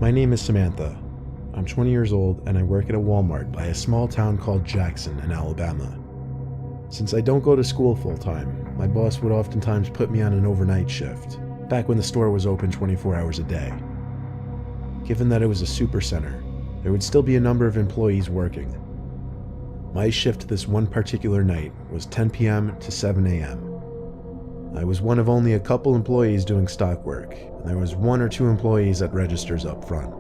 My name is Samantha. I'm 20 years old and I work at a Walmart by a small town called Jackson in Alabama. Since I don't go to school full-time, my boss would oftentimes put me on an overnight shift, back when the store was open 24 hours a day. Given that it was a supercenter, there would still be a number of employees working. My shift this one particular night was 10 p.m. to 7 a.m. I was one of only a couple employees doing stock work, and there was 1 or 2 employees at registers up front.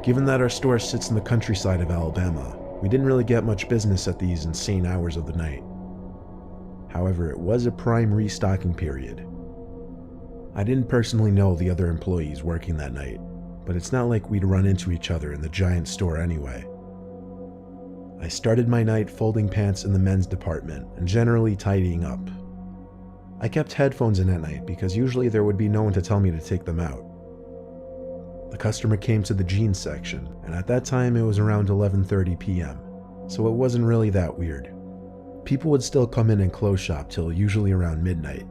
Given that our store sits in the countryside of Alabama, we didn't really get much business at these insane hours of the night. However, it was a prime restocking period. I didn't personally know the other employees working that night, but it's not like we'd run into each other in the giant store anyway. I started my night folding pants in the men's department and generally tidying up. I kept headphones in at night because usually there would be no one to tell me to take them out. The customer came to the jeans section, and at that time it was around 11:30 p.m., so it wasn't really that weird. People would still come in and close shop till usually around midnight.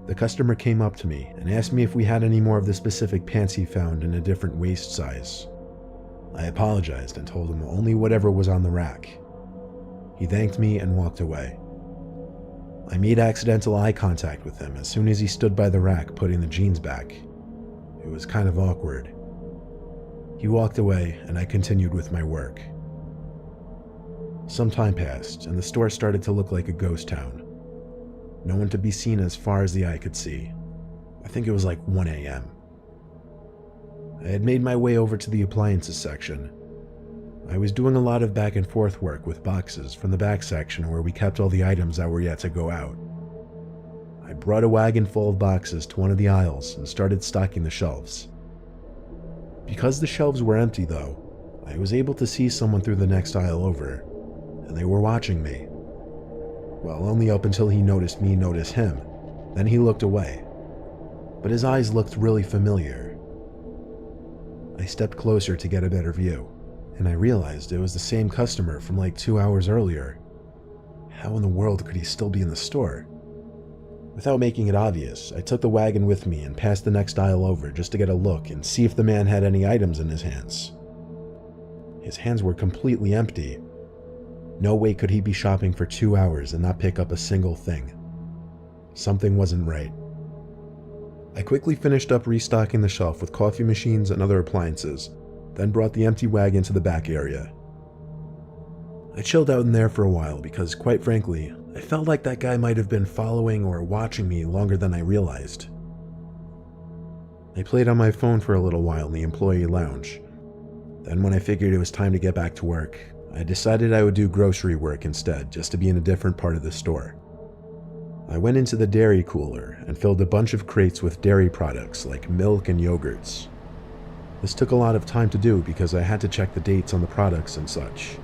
The customer came up to me and asked me if we had any more of the specific pants he found in a different waist size. I apologized and told him only whatever was on the rack. He thanked me and walked away. I made accidental eye contact with him as soon as he stood by the rack putting the jeans back. It was kind of awkward. He walked away and I continued with my work. Some time passed and the store started to look like a ghost town. No one to be seen as far as the eye could see. I think it was like 1 a.m. I had made my way over to the appliances section. I was doing a lot of back and forth work with boxes from the back section where we kept all the items that were yet to go out. I brought a wagon full of boxes to one of the aisles and started stocking the shelves. Because the shelves were empty though, I was able to see someone through the next aisle over, and they were watching me. Well, only up until he noticed me notice him, then he looked away. But his eyes looked really familiar. I stepped closer to get a better view, and I realized it was the same customer from like 2 hours earlier. How in the world could he still be in the store? Without making it obvious, I took the wagon with me and passed the next aisle over just to get a look and see if the man had any items in his hands. His hands were completely empty. No way could he be shopping for 2 hours and not pick up a single thing. Something wasn't right. I quickly finished up restocking the shelf with coffee machines and other appliances, then brought the empty wagon to the back area. I chilled out in there for a while because, quite frankly, I felt like that guy might have been following or watching me longer than I realized. I played on my phone for a little while in the employee lounge. Then when I figured it was time to get back to work, I decided I would do grocery work instead, just to be in a different part of the store. I went into the dairy cooler and filled a bunch of crates with dairy products like milk and yogurts. This took a lot of time to do because I had to check the dates on the products and such.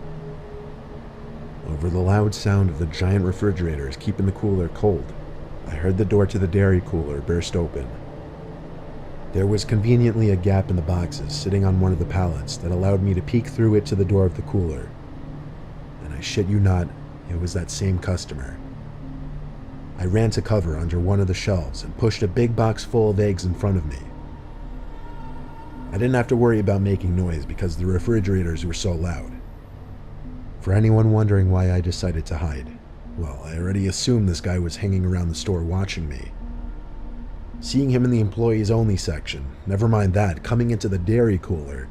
Over the loud sound of the giant refrigerators keeping the cooler cold, I heard the door to the dairy cooler burst open. There was conveniently a gap in the boxes sitting on one of the pallets that allowed me to peek through it to the door of the cooler. And I shit you not, it was that same customer. I ran to cover under one of the shelves and pushed a big box full of eggs in front of me. I didn't have to worry about making noise because the refrigerators were so loud. For anyone wondering why I decided to hide, well, I already assumed this guy was hanging around the store watching me. Seeing him in the employees only section, never mind that, coming into the dairy cooler,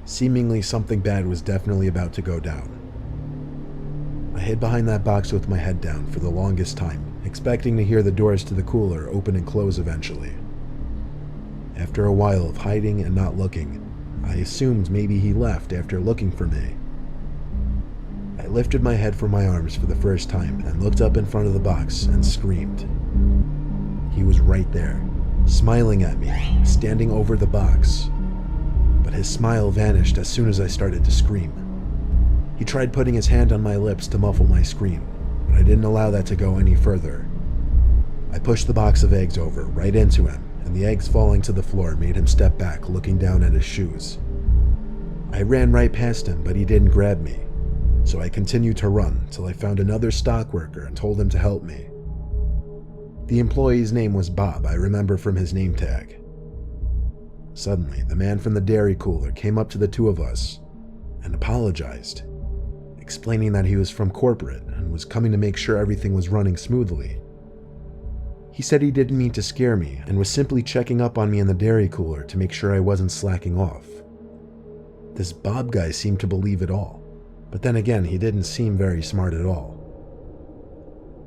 seemingly something bad was definitely about to go down. I hid behind that box with my head down for the longest time, expecting to hear the doors to the cooler open and close eventually. After a while of hiding and not looking, I assumed maybe he left after looking for me. I lifted my head from my arms for the first time and looked up in front of the box and screamed. He was right there, smiling at me, standing over the box. But his smile vanished as soon as I started to scream. He tried putting his hand on my lips to muffle my scream, but I didn't allow that to go any further. I pushed the box of eggs over, right into him, and the eggs falling to the floor made him step back, looking down at his shoes. I ran right past him, but he didn't grab me. So I continued to run till I found another stock worker and told him to help me. The employee's name was Bob, I remember from his name tag. Suddenly, the man from the dairy cooler came up to the two of us and apologized, explaining that he was from corporate and was coming to make sure everything was running smoothly. He said he didn't mean to scare me and was simply checking up on me in the dairy cooler to make sure I wasn't slacking off. This Bob guy seemed to believe it all, but then again, he didn't seem very smart at all.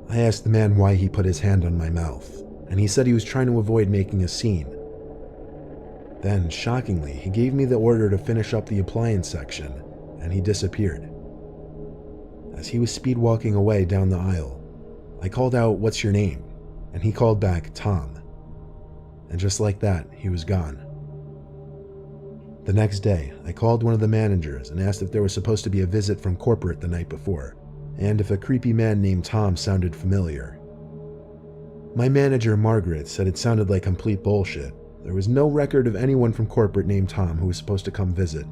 I asked the man why he put his hand on my mouth, and he said he was trying to avoid making a scene. Then, shockingly, he gave me the order to finish up the appliance section, and he disappeared. As he was speed walking away down the aisle, I called out, "What's your name?" And he called back, "Tom." And just like that, he was gone. The next day, I called one of the managers and asked if there was supposed to be a visit from corporate the night before, and if a creepy man named Tom sounded familiar. My manager, Margaret, said it sounded like complete bullshit. There was no record of anyone from corporate named Tom who was supposed to come visit,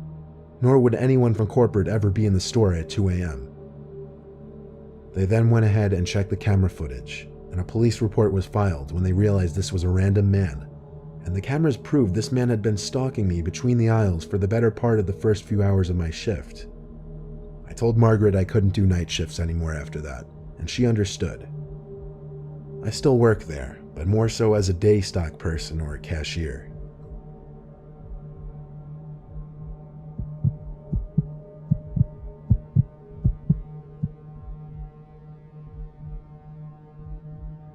nor would anyone from corporate ever be in the store at 2 a.m. They then went ahead and checked the camera footage, and a police report was filed when they realized this was a random man, and the cameras proved this man had been stalking me between the aisles for the better part of the first few hours of my shift. I told Margaret I couldn't do night shifts anymore after that, and she understood. I still work there, but more so as a day stock person or a cashier.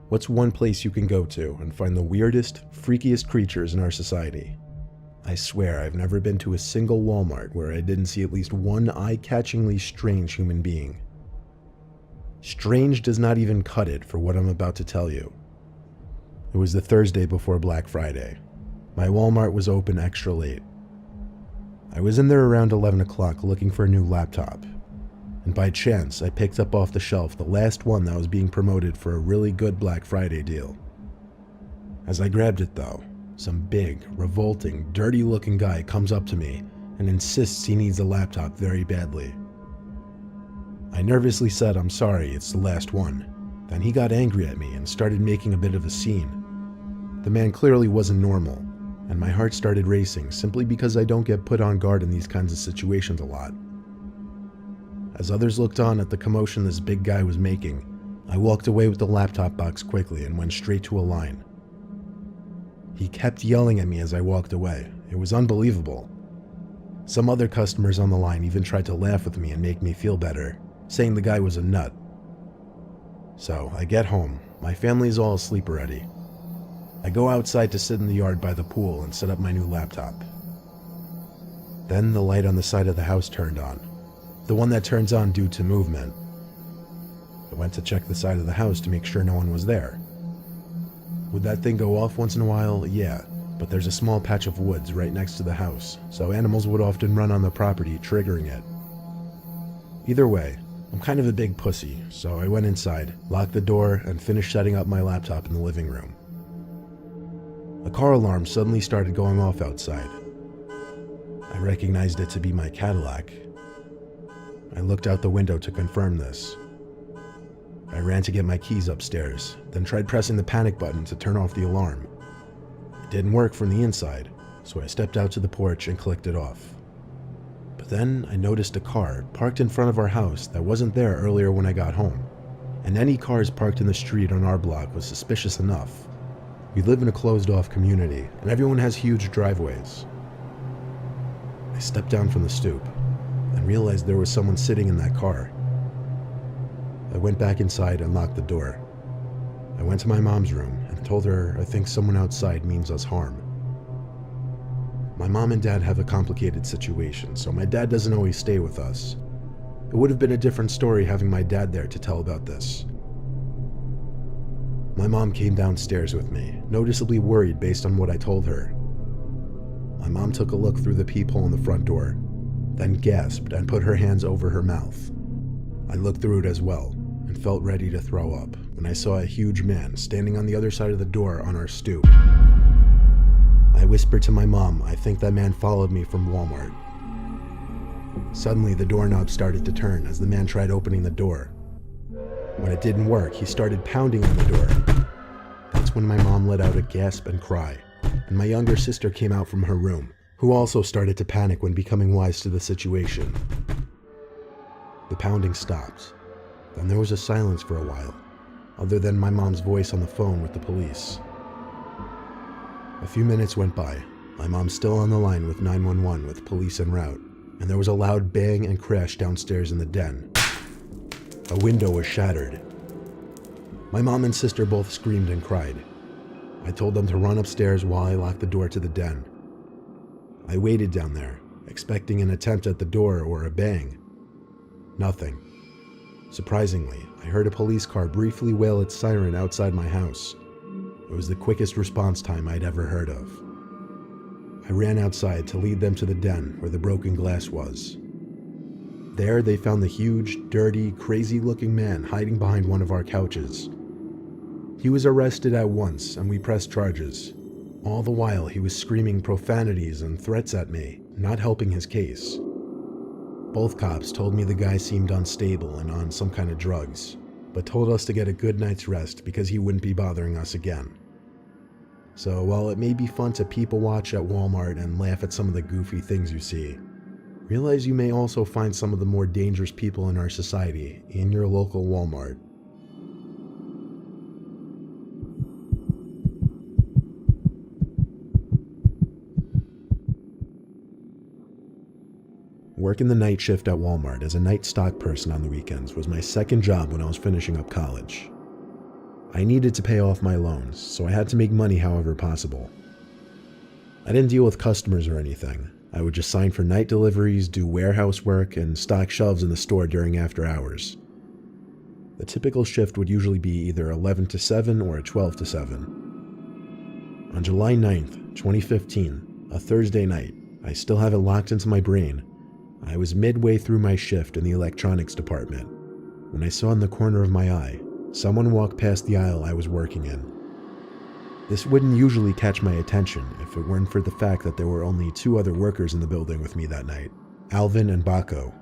What's one place you can go to and find the weirdest, freakiest creatures in our society? I swear I've never been to a single Walmart where I didn't see at least one eye-catchingly strange human being. Strange does not even cut it for what I'm about to tell you. It was the Thursday before Black Friday. My Walmart was open extra late. I was in there around 11 o'clock looking for a new laptop, and by chance I picked up off the shelf the last one that was being promoted for a really good Black Friday deal. As I grabbed it though, some big, revolting, dirty-looking guy comes up to me and insists he needs a laptop very badly. I nervously said, "I'm sorry, it's the last one." Then he got angry at me and started making a bit of a scene. The man clearly wasn't normal, and my heart started racing simply because I don't get put on guard in these kinds of situations a lot. As others looked on at the commotion this big guy was making, I walked away with the laptop box quickly and went straight to a line. He kept yelling at me as I walked away. It was unbelievable. Some other customers on the line even tried to laugh with me and make me feel better, saying the guy was a nut. So I get home. My family's all asleep already. I go outside to sit in the yard by the pool and set up my new laptop. Then the light on the side of the house turned on. The one that turns on due to movement. I went to check the side of the house to make sure no one was there. Would that thing go off once in a while? Yeah, but there's a small patch of woods right next to the house, so animals would often run on the property, triggering it. Either way, I'm kind of a big pussy, so I went inside, locked the door, and finished setting up my laptop in the living room. A car alarm suddenly started going off outside. I recognized it to be my Cadillac. I looked out the window to confirm this. I ran to get my keys upstairs, then tried pressing the panic button to turn off the alarm. It didn't work from the inside, so I stepped out to the porch and clicked it off. But then I noticed a car parked in front of our house that wasn't there earlier when I got home, and any cars parked in the street on our block was suspicious enough. We live in a closed-off community, and everyone has huge driveways. I stepped down from the stoop and realized there was someone sitting in that car. I went back inside and locked the door. I went to my mom's room and told her I think someone outside means us harm. My mom and dad have a complicated situation, so my dad doesn't always stay with us. It would have been a different story having my dad there to tell about this. My mom came downstairs with me, noticeably worried based on what I told her. My mom took a look through the peephole in the front door, then gasped and put her hands over her mouth. I looked through it as well, and felt ready to throw up when I saw a huge man standing on the other side of the door on our stoop. I whispered to my mom, I think that man followed me from Walmart. Suddenly, the doorknob started to turn as the man tried opening the door. When it didn't work, he started pounding on the door. That's when my mom let out a gasp and cry, and my younger sister came out from her room, who also started to panic when becoming wise to the situation. The pounding stopped. Then there was a silence for a while, other than my mom's voice on the phone with the police. A few minutes went by, my mom still on the line with 911 with police en route, and there was a loud bang and crash downstairs in the den. A window was shattered. My mom and sister both screamed and cried. I told them to run upstairs while I locked the door to the den. I waited down there, expecting an attempt at the door or a bang. Nothing. Surprisingly, I heard a police car briefly wail its siren outside my house. It was the quickest response time I'd ever heard of. I ran outside to lead them to the den where the broken glass was. There, they found the huge, dirty, crazy-looking man hiding behind one of our couches. He was arrested at once, and we pressed charges. All the while, he was screaming profanities and threats at me, not helping his case. Both cops told me the guy seemed unstable and on some kind of drugs, but told us to get a good night's rest because he wouldn't be bothering us again. So while it may be fun to people watch at Walmart and laugh at some of the goofy things you see, realize you may also find some of the more dangerous people in our society in your local Walmart. Working the night shift at Walmart as a night stock person on the weekends was my second job when I was finishing up college. I needed to pay off my loans, so I had to make money however possible. I didn't deal with customers or anything. I would just sign for night deliveries, do warehouse work, and stock shelves in the store during after hours. The typical shift would usually be either 11 to 7 or 12 to 7. On July 9th, 2015, a Thursday night, I still have it locked into my brain. I was midway through my shift in the electronics department when I saw in the corner of my eye someone walk past the aisle I was working in. This wouldn't usually catch my attention if it weren't for the fact that there were only 2 other workers in the building with me that night, Alvin and Baco.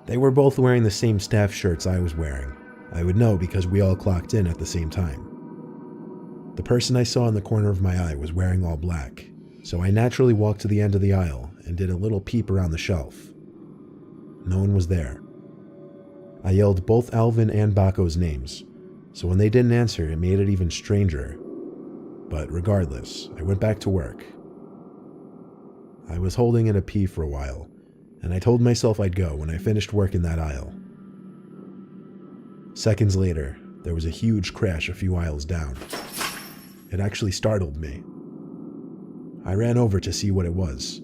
They were both wearing the same staff shirts I was wearing. I would know because we all clocked in at the same time. The person I saw in the corner of my eye was wearing all black, so I naturally walked to the end of the aisle and did a little peep around the shelf. No one was there. I yelled both Alvin and Baco's names, so when they didn't answer, it made it even stranger. But regardless, I went back to work. I was holding in a pee for a while, and I told myself I'd go when I finished work in that aisle. Seconds later, there was a huge crash a few aisles down. It actually startled me. I ran over to see what it was,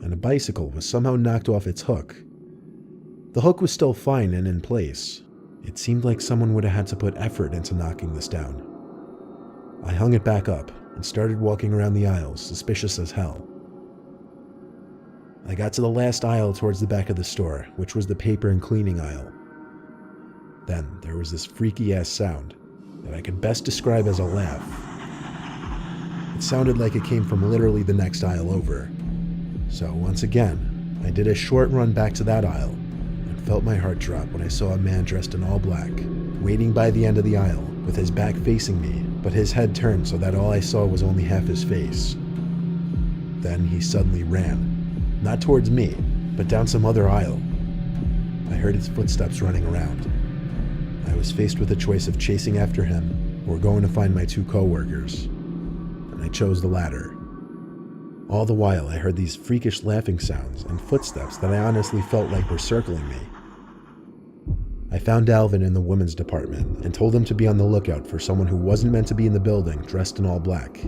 and a bicycle was somehow knocked off its hook. The hook was still fine and in place. It seemed like someone would have had to put effort into knocking this down. I hung it back up and started walking around the aisles, suspicious as hell. I got to the last aisle towards the back of the store, which was the paper and cleaning aisle. Then there was this freaky-ass sound that I could best describe as a laugh. It sounded like it came from literally the next aisle over. So once again, I did a short run back to that aisle and felt my heart drop when I saw a man dressed in all black, waiting by the end of the aisle with his back facing me, but his head turned so that all I saw was only half his face. Then he suddenly ran, not towards me, but down some other aisle. I heard his footsteps running around. I was faced with a choice of chasing after him or going to find my 2 coworkers, and I chose the latter. All the while, I heard these freakish laughing sounds and footsteps that I honestly felt like were circling me. I found Alvin in the women's department and told him to be on the lookout for someone who wasn't meant to be in the building dressed in all black.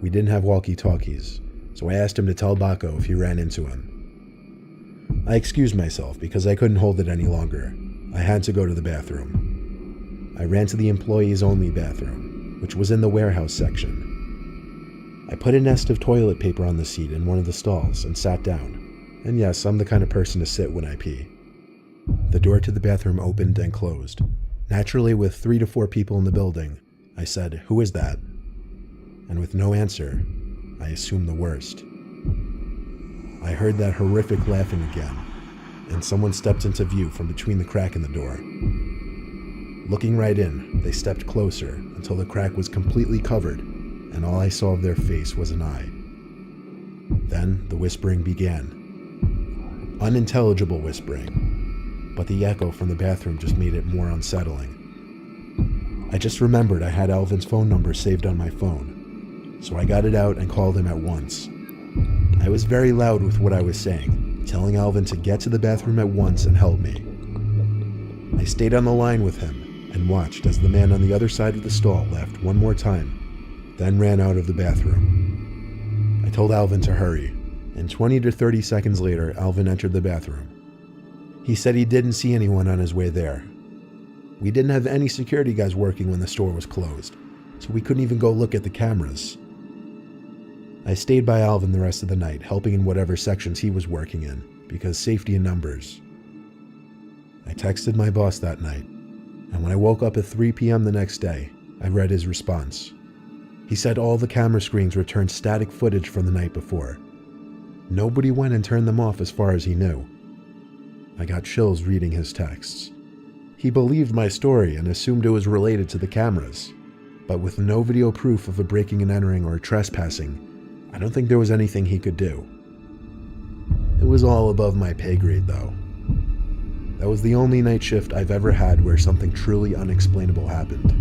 We didn't have walkie-talkies, so I asked him to tell Baco if he ran into him. I excused myself because I couldn't hold it any longer. I had to go to the bathroom. I ran to the employees-only bathroom, which was in the warehouse section. I put a nest of toilet paper on the seat in one of the stalls and sat down. And yes, I'm the kind of person to sit when I pee. The door to the bathroom opened and closed. Naturally, with 3 to 4 people in the building, I said, "Who is that?" And with no answer, I assumed the worst. I heard that horrific laughing again, and someone stepped into view from between the crack in the door. Looking right in, they stepped closer until the crack was completely covered, and all I saw of their face was an eye. Then the whispering began. Unintelligible whispering, but the echo from the bathroom just made it more unsettling. I just remembered I had Alvin's phone number saved on my phone, so I got it out and called him at once. I was very loud with what I was saying, telling Alvin to get to the bathroom at once and help me. I stayed on the line with him and watched as the man on the other side of the stall laughed one more time, then ran out of the bathroom. I told Alvin to hurry, and 20 to 30 seconds later, Alvin entered the bathroom. He said he didn't see anyone on his way there. We didn't have any security guys working when the store was closed, so we couldn't even go look at the cameras. I stayed by Alvin the rest of the night, helping in whatever sections he was working in, because safety in numbers. I texted my boss that night, and when I woke up at 3 p.m. the next day, I read his response. He said all the camera screens returned static footage from the night before. Nobody went and turned them off as far as he knew. I got chills reading his texts. He believed my story and assumed it was related to the cameras, but with no video proof of a breaking and entering or trespassing, I don't think there was anything he could do. It was all above my pay grade, though. That was the only night shift I've ever had where something truly unexplainable happened.